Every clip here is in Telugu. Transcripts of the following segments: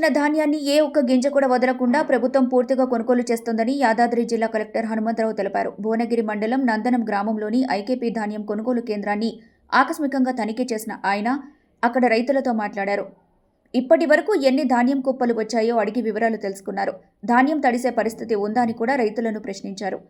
వచ్చిన ధాన్యాన్ని ఏ ఒక్క గింజ కూడా వదలకుండా ప్రభుత్వం పూర్తిగా కొనుగోలు చేస్తోందని యాదాద్రి జిల్లా కలెక్టర్ హనుమంతరావు తెలిపారు. భువనగిరి మండలం నందనం గ్రామంలోని ఐకేపీ ధాన్యం కొనుగోలు కేంద్రాన్ని ఆకస్మికంగా తనిఖీ చేసిన ఆయన అక్కడ రైతులతో మాట్లాడారు. ఇప్పటి వరకు ఎన్ని ధాన్యం కుప్పలు వచ్చాయో అడిగి వివరాలు తెలుసుకున్నారు. ధాన్యం తడిసే పరిస్థితి ఉందా అని కూడా రైతులను ప్రశ్నించారు.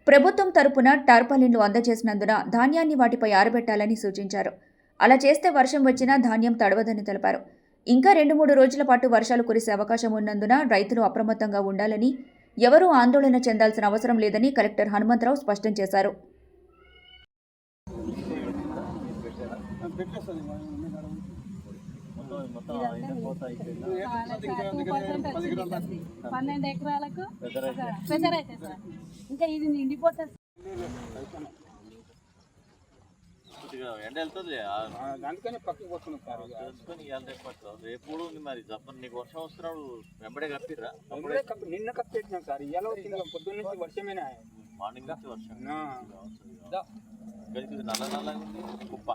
ప్రభుత్వం తరపున టార్పాలిన్లు అందజేసినందున ధాన్యాన్ని వాటిపై ఆరబెట్టాలని సూచించారు. అలా చేస్తే వర్షం వచ్చినా ధాన్యం తడవదని తెలిపారు. ఇంకా 2-3 రోజుల పాటు వర్షాలు కురిసే అవకాశం ఉన్నందున రైతులు అప్రమత్తంగా ఉండాలని, ఎవరూ ఆందోళన చెందాల్సిన అవసరం లేదని కలెక్టర్ హనుమంతరావు స్పష్టం చేశారు. ఎండ వెళ్తుంది అందుకని పక్కకి వస్తున్నాం సార్. తెలుసుకొని రేపు ఉంది మరి జప్పని నీకు వర్షం వస్తున్నాడు వెంబడే కప్పిర్రా? నిన్న కప్పెట్టినాం సార్. ఇలా వచ్చింది పొద్దున్న నుంచి వర్షమేనా? మార్నింగ్ నుంచి వర్షం. నల్ల నల్ల కుప్ప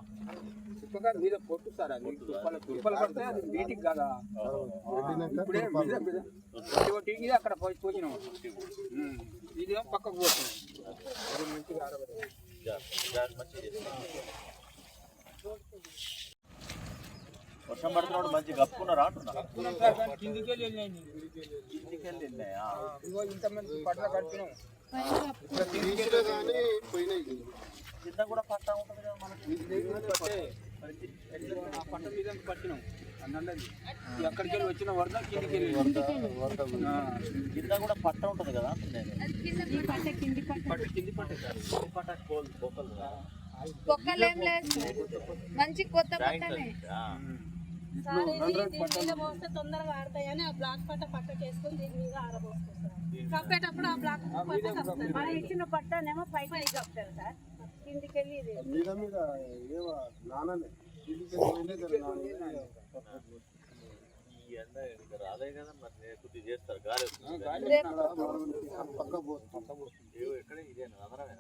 కుప్పగా మీద పొట్టు సార్. అది కుప్పలు పడితే అది వీటికి కదా ఇప్పుడే టీకి అక్కడ పోయినాం. ఇది పక్కకు పోతున్నాం. వర్షం పడుతున్నాడు మంచి కప్పుకున్నారా అంటున్నా? కిందికి వెళ్ళినాయా? ఇంతమంది పట్ల కట్టినాం. కింద కూడా పట్ట ఉంటుంది కదా మనకి. పంట మీద పట్టినాం అన్నది. ఎక్కడికి వెళ్ళి వచ్చిన వరద కిందికి వెళ్ళి కింద కూడా పట్ట ఉంటుంది కదా. మంచి కొత్త తొందరగా ఆడతాయని ఆ బ్లాక్ పట్ట పక్కకేసుకొని దీని మీద ఆరబోసుకుంటారు. కప్పేటప్పుడు ఆ బ్లాక్ మనం ఇచ్చిన పట్టనేమో పైకి కప్తారు సార్. కిందికి వెళ్ళి రాలే కదా మరి కొద్ది చేస్తారు గాలి ఎక్కడ ఇదే అందరమేనా?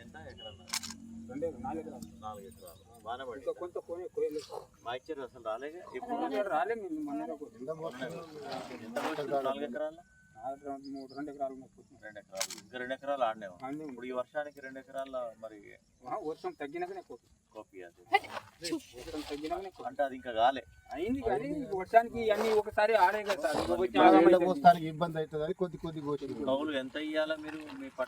ఎంత ఎకరన్నా? 4 ఎకరాలు బాగానే పడి కొంత మా ఇచ్చారు అసలు రాలేగా. ఇప్పుడు రాలే. 4 ఎకరాలు 2 ఎకరాలు ఇంకా 2 ఎకరాలు ఆడినాము. ఇప్పుడు ఈ వర్షానికి 2 ఎకరాల మరి వర్షం తగ్గినాకనే కాపీ తగ్గినాకనే అంటే అది ఇంకా కాలే అయింది. కానీ వర్షానికి అన్ని ఒకసారి ఆడే కదా సార్. ఇబ్బంది అవుతుంది. కొద్ది కౌలు ఎంత ఇవ్వాలా మీరు మీ పట్ట?